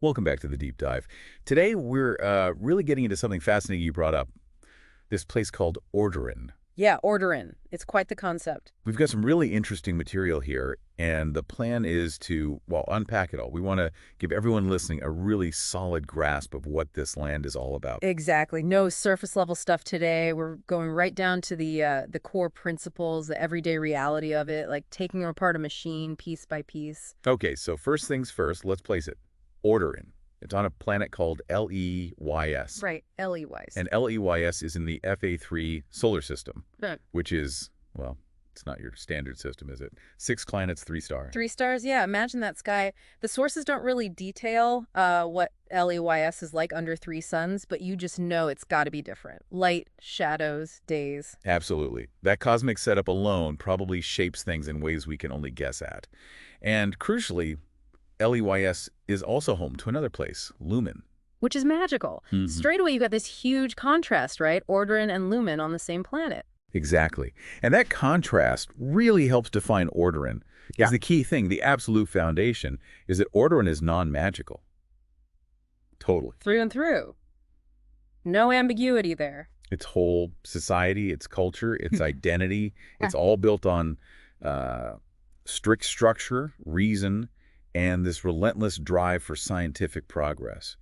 Welcome back to the deep dive. Today we're really getting into something fascinating you brought up. This place called Orderyn. Yeah, Orderyn. It's quite the concept. We've got some really interesting material here, and the plan is to, well, unpack it all. We want to give everyone listening a really solid grasp of what this land is all about. Exactly. No surface level stuff today. We're going right down to the core principles, the everyday reality of it, like taking apart a machine piece by piece. Okay, so first things first, let's place it. Orderyn. It's on a planet called LEYS. Right, LEYS. And LEYS is in the FA3 solar system, Right. which is, well, it's not your standard system, is it? 6 planets, 3 stars. 3 stars, yeah. Imagine that sky. The sources don't really detail what LEYS is like under 3 suns, but you just know it's got to be different. Light, shadows, days. Absolutely. That cosmic setup alone probably shapes things in ways we can only guess at. And crucially, LEYS is also home to another place, Lumiin. Which is magical. Straight away, you got this huge contrast, right? Orderyn and Lumiin on the same planet. Exactly. And that contrast really helps define Orderyn. Because the key thing, the absolute foundation, is that Orderyn is non-magical. Totally. Through and through. No ambiguity there. Its whole society, its culture, its identity, it's all built on strict structure, reason, and this relentless drive for scientific progress.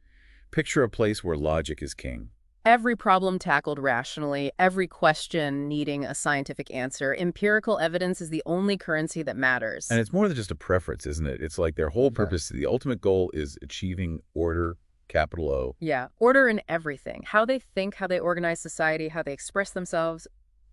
Picture a place where logic is king. Every problem tackled rationally, every question needing a scientific answer. Empirical evidence is the only currency that matters. And it's more than just a preference, isn't it? It's like their whole purpose, the ultimate goal is achieving order, capital O. Yeah, order in everything. How they think, how they organize society, how they express themselves,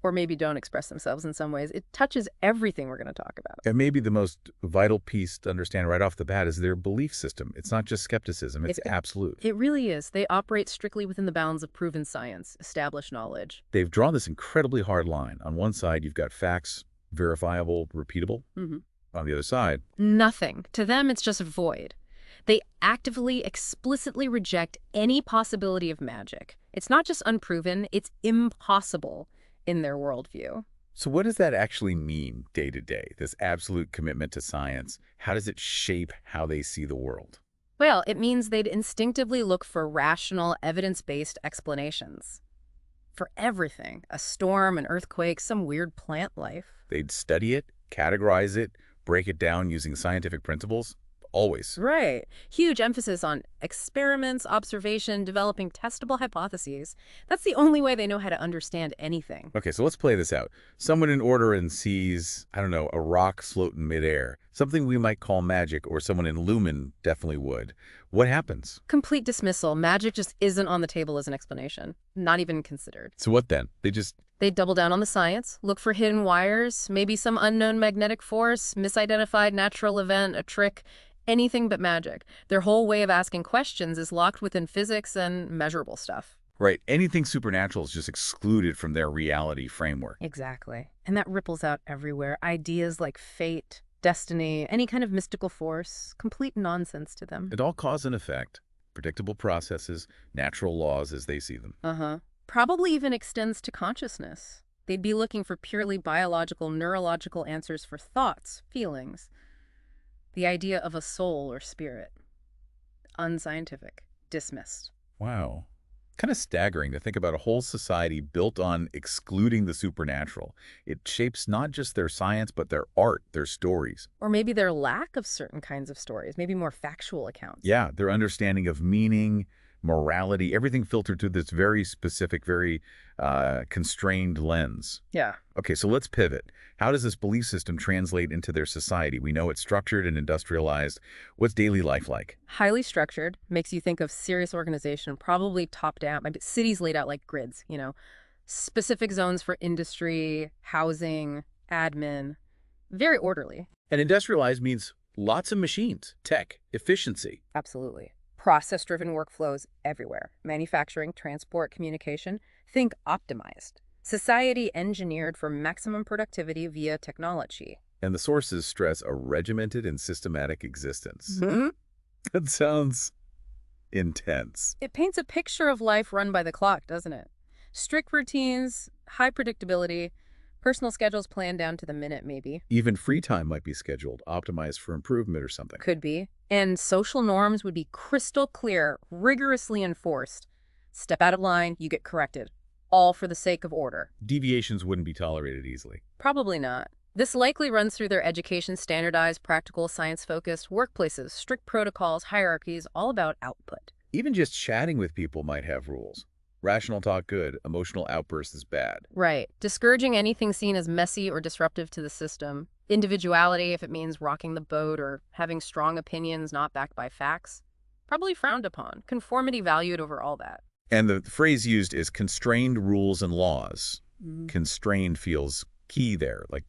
or maybe don't express themselves in some ways. It touches everything we're going to talk about. And maybe the most vital piece to understand right off the bat is their belief system. It's not just skepticism, it's absolute. It really is. They operate strictly within the bounds of proven science, established knowledge. They've drawn this incredibly hard line. On one side, you've got facts, verifiable, repeatable. On the other side, nothing. To them, it's just void. They actively, explicitly reject any possibility of magic. It's not just unproven, it's impossible in their worldview. So what does that actually mean day to day, this absolute commitment to science? How does it shape how they see the world? Well, it means they'd instinctively look for rational, evidence-based explanations. For everything, a storm, an earthquake, some weird plant life. They'd study it, categorize it, break it down using scientific principles. Always. Right. Huge emphasis on experiments, observation, developing testable hypotheses. That's the only way they know how to understand anything. Okay, so let's play this out. Someone in Orderyn sees, I don't know, a rock float in midair, something we might call magic, or someone in Lumiin definitely would. What happens? Complete dismissal. Magic just isn't on the table as an explanation. Not even considered. So what then? They double down on the science, look for hidden wires, maybe some unknown magnetic force, misidentified natural event, a trick. Anything but magic. Their whole way of asking questions is locked within physics and measurable stuff. Right. Anything supernatural is just excluded from their reality framework. Exactly. And that ripples out everywhere. Ideas like fate, destiny, any kind of mystical force, complete nonsense to them. It all cause and effect. Predictable processes, natural laws as they see them. Probably even extends to consciousness. They'd be looking for purely biological, neurological answers for thoughts, feelings. The idea of a soul or spirit. Unscientific. Dismissed. Wow. Kind of staggering to think about a whole society built on excluding the supernatural. It shapes not just their science, but their art, their stories. Or maybe their lack of certain kinds of stories, maybe more factual accounts. Yeah, their understanding of meaning, morality, everything filtered through this very specific, very constrained lens. Yeah. Okay, so let's pivot. How does this belief system translate into their society? We know it's structured and industrialized. What's daily life like? Highly structured, makes you think of serious organization, probably top down. Maybe cities laid out like grids, specific zones for industry, housing, admin. Very orderly. And industrialized means lots of machines, tech, efficiency. Absolutely. Process-driven workflows everywhere. Manufacturing, transport, communication. Think optimized. Society engineered for maximum productivity via technology. And the sources stress a regimented and systematic existence. That sounds intense. It paints a picture of life run by the clock, doesn't it? Strict routines, high predictability, Personal schedules planned down to the minute, maybe. Even free time might be scheduled, optimized for improvement or something. Could be. And social norms would be crystal clear, rigorously enforced. Step out of line, you get corrected. All for the sake of order. Deviations wouldn't be tolerated easily. Probably not. This likely runs through their education, standardized, practical, science-focused workplaces, strict protocols, hierarchies, all about output. Even just chatting with people might have rules. Rational talk good, emotional outburst is bad. Right. Discouraging anything seen as messy or disruptive to the system. Individuality, if it means rocking the boat or having strong opinions not backed by facts. Probably frowned upon. Conformity valued over all that. And the phrase used is constrained rules and laws. Constrained feels key there, like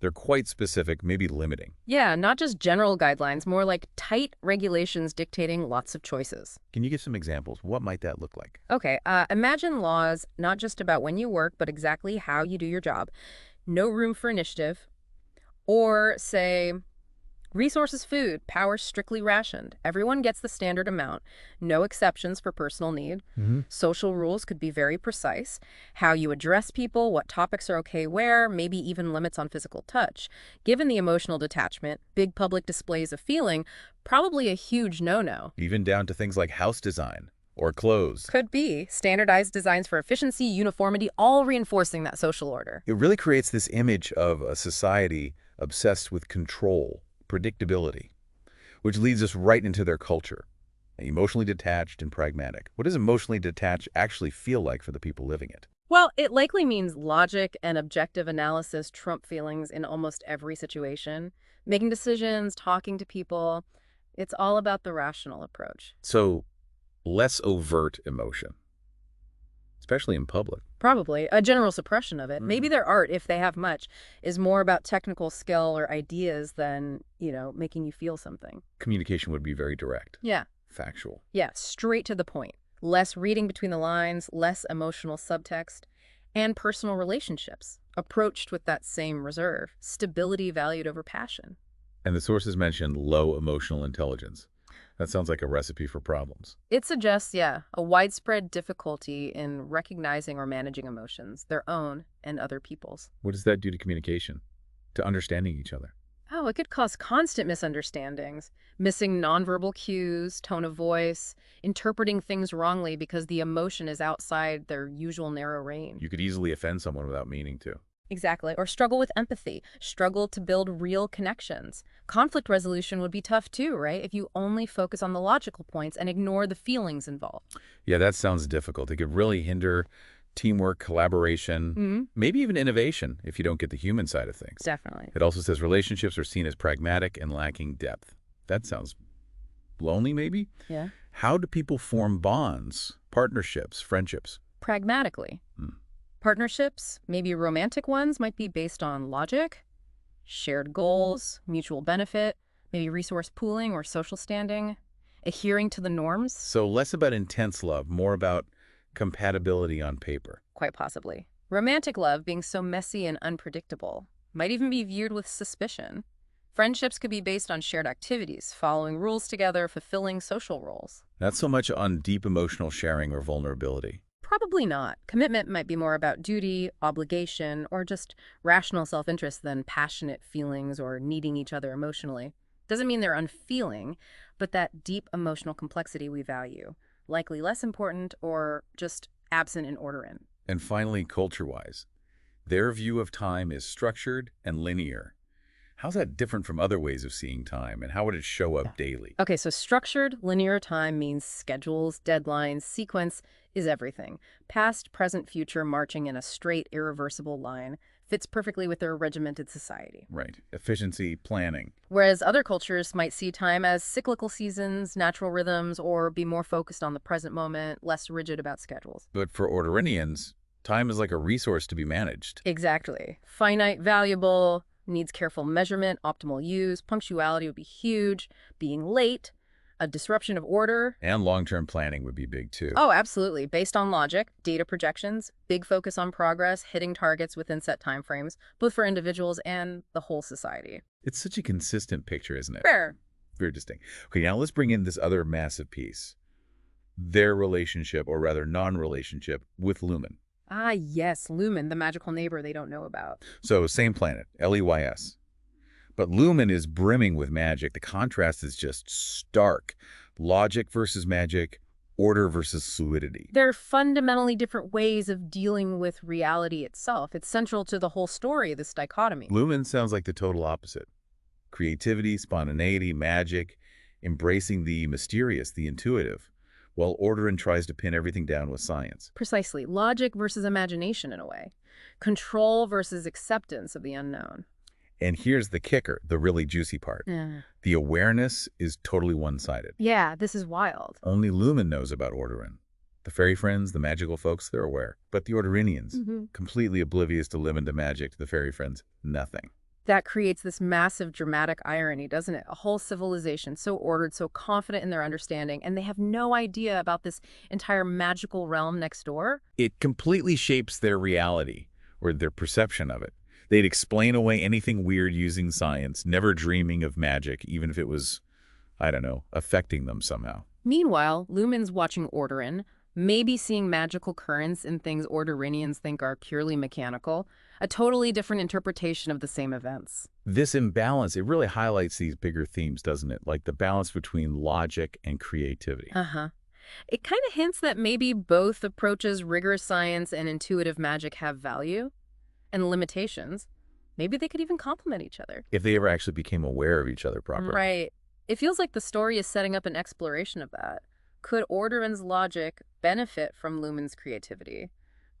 they're quite specific, maybe limiting. Yeah, not just general guidelines, more like tight regulations dictating lots of choices. Can you give some examples? What might that look like? Okay, imagine laws not just about when you work, but exactly how you do your job. No room for initiative. Or, say, resources, food, power strictly rationed. Everyone gets the standard amount. No exceptions for personal need. Social rules could be very precise. How you address people, what topics are okay where, maybe even limits on physical touch. Given the emotional detachment, big public displays of feeling, probably a huge no-no. Even down to things like house design or clothes. Could be. Standardized designs for efficiency, uniformity, all reinforcing that social order. It really creates this image of a society obsessed with control, predictability, which leads us right into their culture. Emotionally detached and pragmatic. What does emotionally detached actually feel like for the people living it? Well, it likely means logic and objective analysis trump feelings in almost every situation. Making decisions, talking to people, it's all about the rational approach. So, less overt emotion, especially in public. Probably. A general suppression of it. Maybe their art, if they have much, is more about technical skill or ideas than, making you feel something. Communication would be very direct. Yeah. Factual. Yeah, straight to the point. Less reading between the lines, less emotional subtext, and personal relationships, approached with that same reserve. Stability valued over passion. And the sources mentioned low emotional intelligence. That sounds like a recipe for problems. It suggests, a widespread difficulty in recognizing or managing emotions, their own and other people's. What does that do to communication, to understanding each other? Oh, it could cause constant misunderstandings, missing nonverbal cues, tone of voice, interpreting things wrongly because the emotion is outside their usual narrow range. You could easily offend someone without meaning to. Exactly. Or struggle with empathy, struggle to build real connections. Conflict resolution would be tough too, right? If you only focus on the logical points and ignore the feelings involved. Yeah, that sounds difficult. It could really hinder teamwork, collaboration, maybe even innovation if you don't get the human side of things. Definitely. It also says relationships are seen as pragmatic and lacking depth. That sounds lonely, maybe? Yeah. How do people form bonds, partnerships, friendships? Pragmatically. Partnerships, maybe romantic ones, might be based on logic, shared goals, mutual benefit, maybe resource pooling or social standing, adhering to the norms. So less about intense love, more about compatibility on paper. Quite possibly. Romantic love, being so messy and unpredictable, might even be viewed with suspicion. Friendships could be based on shared activities, following rules together, fulfilling social roles. Not so much on deep emotional sharing or vulnerability. Probably not. Commitment might be more about duty, obligation, or just rational self-interest than passionate feelings or needing each other emotionally. Doesn't mean they're unfeeling, but that deep emotional complexity we value. Likely less important or just absent in Orderyn. And finally, culture-wise, their view of time is structured and linear. How's that different from other ways of seeing time, and how would it show up daily? Okay, so structured, linear time means schedules, deadlines, sequence is everything. Past, present, future marching in a straight, irreversible line fits perfectly with their regimented society. Right. Efficiency, planning. Whereas other cultures might see time as cyclical seasons, natural rhythms, or be more focused on the present moment, less rigid about schedules. But for Orderinians, time is like a resource to be managed. Exactly. Finite, valuable, needs careful measurement, optimal use, punctuality would be huge, being late, a disruption of order. And long-term planning would be big too. Oh, absolutely. Based on logic, data projections, big focus on progress, hitting targets within set timeframes, both for individuals and the whole society. It's such a consistent picture, isn't it? Fair. Very distinct. Okay, now let's bring in this other massive piece. Their relationship, or rather non-relationship, with Lumiin. Ah, yes, Lumin, the magical neighbor they don't know about. So same planet, LEYS. But Lumin is brimming with magic. The contrast is just stark. Logic versus magic, order versus fluidity. They're fundamentally different ways of dealing with reality itself. It's central to the whole story, this dichotomy. Lumin sounds like the total opposite. Creativity, spontaneity, magic, embracing the mysterious, the intuitive, while Orderyn tries to pin everything down with science. Precisely. Logic versus imagination, in a way. Control versus acceptance of the unknown. And here's the kicker, the really juicy part. Yeah. The awareness is totally one-sided. Yeah, this is wild. Only Lumin knows about Orderyn. The FairyFrens, the magical folks, they're aware. But the Orderinians, completely oblivious to Lumin, to magic, to the FairyFrens, nothing. That creates this massive dramatic irony, doesn't it? A whole civilization so ordered, so confident in their understanding, and they have no idea about this entire magical realm next door? It completely shapes their reality, or their perception of it. They'd explain away anything weird using science, never dreaming of magic, even if it was, I don't know, affecting them somehow. Meanwhile, Lumin's watching Orderyn, maybe seeing magical currents in things Orderinians think are purely mechanical, a totally different interpretation of the same events. This imbalance, it really highlights these bigger themes, doesn't it? Like the balance between logic and creativity. Uh-huh. It kind of hints that maybe both approaches, rigorous science and intuitive magic, have value and limitations. Maybe they could even complement each other. If they ever actually became aware of each other properly. Right. It feels like the story is setting up an exploration of that. Could Orderyn's logic benefit from Lumin's creativity?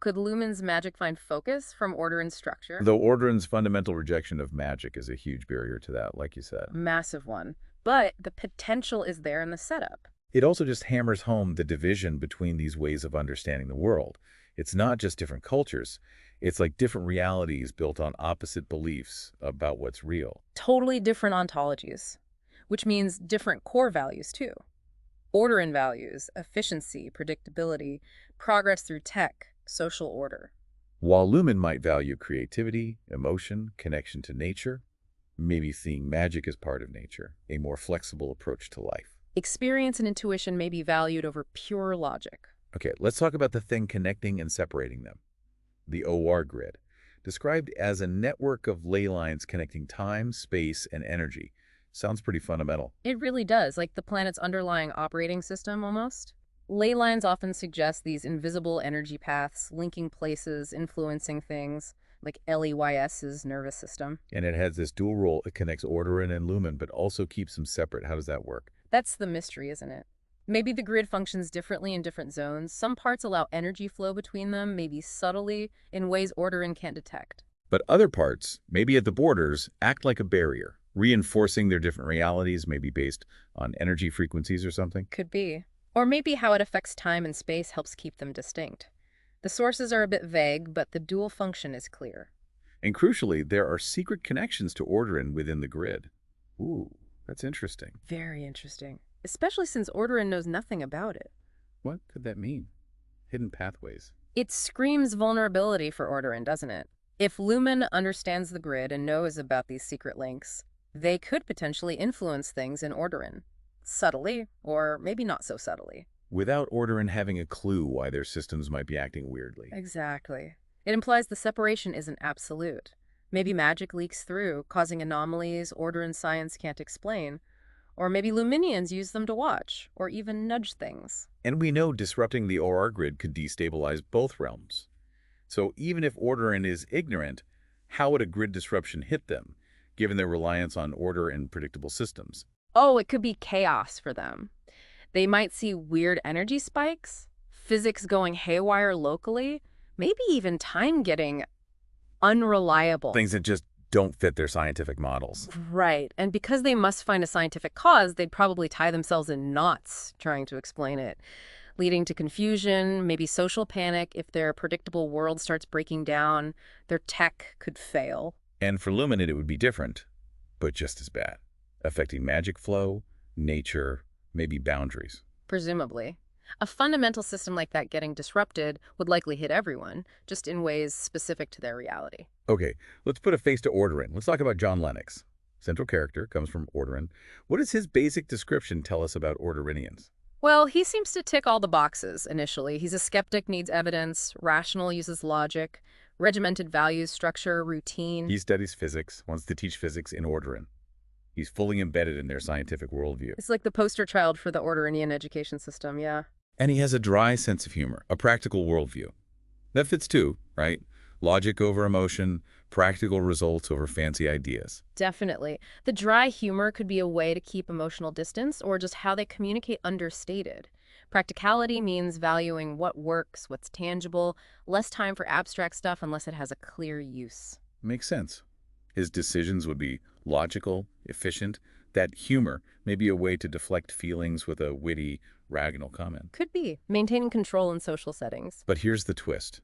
Could Lumin's magic find focus from Orderyn's structure? Though Orderyn's fundamental rejection of magic is a huge barrier to that, like you said. Massive one. But the potential is there in the setup. It also just hammers home the division between these ways of understanding the world. It's not just different cultures. It's like different realities built on opposite beliefs about what's real. Totally different ontologies, which means different core values too. Orderyn values efficiency, predictability, progress through tech, social order. While Lumin might value creativity, emotion, connection to nature, maybe seeing magic as part of nature, a more flexible approach to life. Experience and intuition may be valued over pure logic. Okay, let's talk about the thing connecting and separating them. The OR grid, described as a network of ley lines connecting time, space, and energy. Sounds pretty fundamental. It really does, like the planet's underlying operating system almost. Ley lines often suggest these invisible energy paths, linking places, influencing things, like LEYS's nervous system. And it has this dual role. It connects Orderyn and Lumin, but also keeps them separate. How does that work? That's the mystery, isn't it? Maybe the grid functions differently in different zones. Some parts allow energy flow between them, maybe subtly, in ways Orderyn can't detect. But other parts, maybe at the borders, act like a barrier, reinforcing their different realities, maybe based on energy frequencies or something. Could be. Or maybe how it affects time and space helps keep them distinct. The sources are a bit vague, but the dual function is clear. And crucially, there are secret connections to Orderyn within the grid. Ooh, that's interesting. Very interesting. Especially since Orderyn knows nothing about it. What could that mean? Hidden pathways. It screams vulnerability for Orderyn, doesn't it? If Lumin understands the grid and knows about these secret links, they could potentially influence things in Orderyn. Subtly, or maybe not so subtly. Without Orderyn having a clue why their systems might be acting weirdly. Exactly. It implies the separation isn't absolute. Maybe magic leaks through, causing anomalies Orderyn science can't explain. Or maybe Luminians use them to watch, or even nudge things. And we know disrupting the OR grid could destabilize both realms. So even if Orderyn is ignorant, how would a grid disruption hit them, given their reliance on order and predictable systems? Oh, it could be chaos for them. They might see weird energy spikes, physics going haywire locally, maybe even time getting unreliable. Things that just don't fit their scientific models. Right. And because they must find a scientific cause, they'd probably tie themselves in knots trying to explain it, leading to confusion, maybe social panic. If their predictable world starts breaking down, their tech could fail. And for Lumin, it would be different, but just as bad, affecting magic flow, nature, maybe boundaries. Presumably. A fundamental system like that getting disrupted would likely hit everyone, just in ways specific to their reality. Okay, let's put a face to Orderyn. Let's talk about John Lennox. Central character, comes from Orderyn. What does his basic description tell us about Orderinians? Well, he seems to tick all the boxes initially. He's a skeptic, needs evidence, rational, uses logic, regimented values, structure, routine. He studies physics, wants to teach physics in Orderyn. He's fully embedded in their scientific worldview. It's like the poster child for the Orderinian education system, yeah. And he has a dry sense of humor, a practical worldview. That fits too, right? Logic over emotion, practical results over fancy ideas. Definitely. The dry humor could be a way to keep emotional distance or just how they communicate understated. Practicality means valuing what works, what's tangible, less time for abstract stuff unless it has a clear use. Makes sense. His decisions would be logical, efficient. That humor may be a way to deflect feelings with a witty, rational comment. Could be. Maintaining control in social settings. But here's the twist.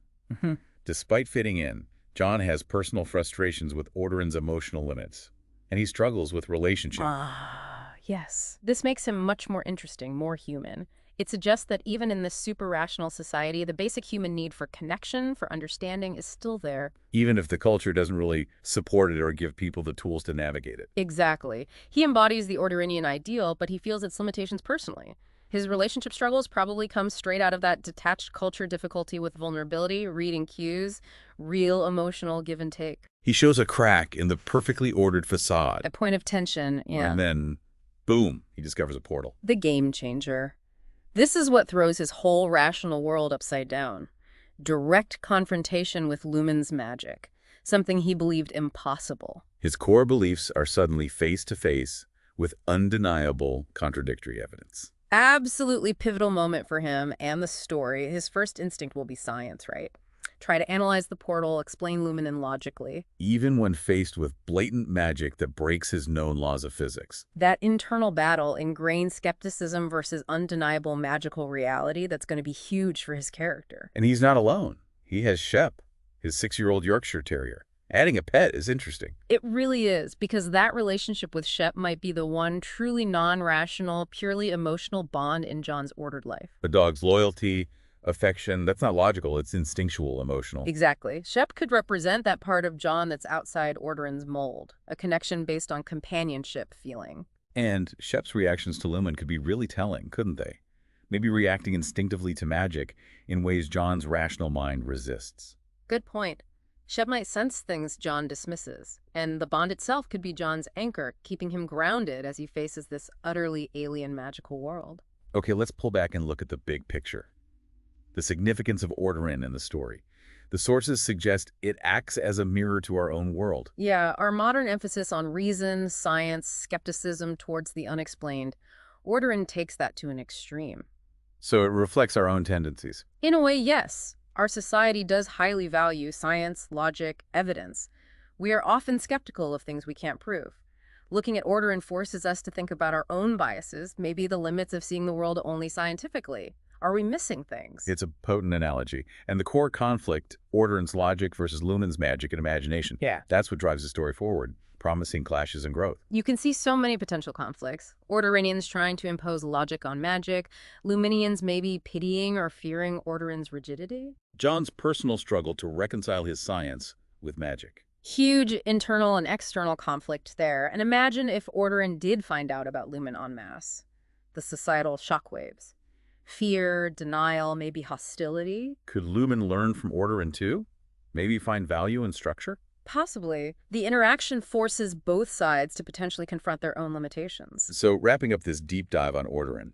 Despite fitting in, John has personal frustrations with Orderyn's emotional limits, and he struggles with relationship. Ah, yes. This makes him much more interesting, more human. It suggests that even in this super-rational society, the basic human need for connection, for understanding, is still there. Even if the culture doesn't really support it or give people the tools to navigate it. Exactly. He embodies the Orderinian ideal, but he feels its limitations personally. His relationship struggles probably come straight out of that detached culture difficulty with vulnerability, reading cues, real emotional give and take. He shows a crack in the perfectly ordered facade. A point of tension, yeah. And then, boom, he discovers a portal. The game changer. This is what throws his whole rational world upside down. Direct confrontation with Lumiin's magic, something he believed impossible. His core beliefs are suddenly face to face with undeniable contradictory evidence. Absolutely pivotal moment for him and the story. His first instinct will be science, right? Try to analyze the portal, explain Lumiin logically. Even when faced with blatant magic that breaks his known laws of physics. That internal battle, ingrained skepticism versus undeniable magical reality, that's going to be huge for his character. And he's not alone. He has Shep, his 6-year-old Yorkshire Terrier. Adding a pet is interesting. It really is, because that relationship with Shep might be the one truly non-rational, purely emotional bond in John's ordered life. A dog's loyalty, affection, that's not logical, it's instinctual, emotional. Exactly. Shep could represent that part of John that's outside Orderyn's mold, a connection based on companionship feeling. And Shep's reactions to Lumiin could be really telling, couldn't they? Maybe reacting instinctively to magic in ways John's rational mind resists. Good point. Shep might sense things John dismisses, and the bond itself could be John's anchor, keeping him grounded as he faces this utterly alien magical world. Okay, let's pull back and look at the big picture. The significance of Orderyn in the story. The sources suggest it acts as a mirror to our own world. Yeah, our modern emphasis on reason, science, skepticism towards the unexplained, Orderyn takes that to an extreme. So it reflects our own tendencies. In a way, yes. Our society does highly value science, logic, evidence. We are often skeptical of things we can't prove. Looking at Orderyn forces us to think about our own biases, maybe the limits of seeing the world only scientifically. Are we missing things? It's a potent analogy. And the core conflict, Orderyn's logic versus Lumiin's magic and imagination. Yeah. That's what drives the story forward, promising clashes and growth. You can see so many potential conflicts. Orderinians trying to impose logic on magic, Luminians maybe pitying or fearing Orderyn's rigidity. John's personal struggle to reconcile his science with magic. Huge internal and external conflict there. And imagine if Orderyn did find out about Lumiin en masse. The societal shockwaves. Fear, denial, maybe hostility. Could Lumiin learn from Orderyn too? Maybe find value in structure? Possibly. The interaction forces both sides to potentially confront their own limitations. So wrapping up this deep dive on Orderyn.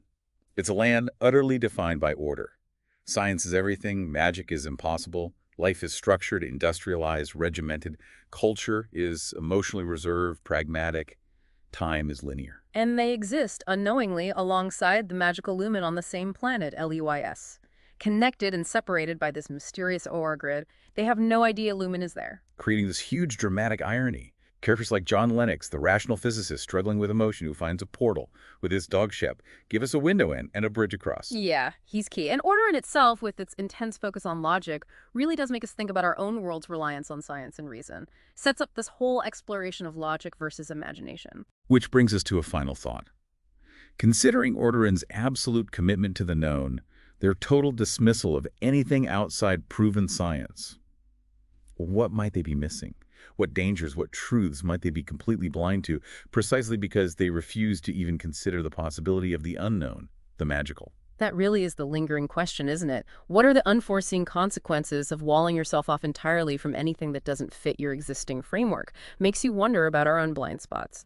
It's a land utterly defined by order. Science is everything, magic is impossible, life is structured, industrialized, regimented, culture is emotionally reserved, pragmatic, time is linear. And they exist unknowingly alongside the magical Lumiin on the same planet, LEYS. Connected and separated by this mysterious OR grid, they have no idea Lumiin is there. Creating this huge dramatic irony. Characters like John Lennox, the rational physicist struggling with emotion who finds a portal with his dog Shep, give us a window in and a bridge across. Yeah, he's key. And Orderyn itself, with its intense focus on logic, really does make us think about our own world's reliance on science and reason. Sets up this whole exploration of logic versus imagination. Which brings us to a final thought. Considering Orderyn's absolute commitment to the known, their total dismissal of anything outside proven science, what might they be missing? What dangers, what truths might they be completely blind to, precisely because they refuse to even consider the possibility of the unknown, the magical. That really is the lingering question, isn't it? What are the unforeseen consequences of walling yourself off entirely from anything that doesn't fit your existing framework? Makes you wonder about our own blind spots.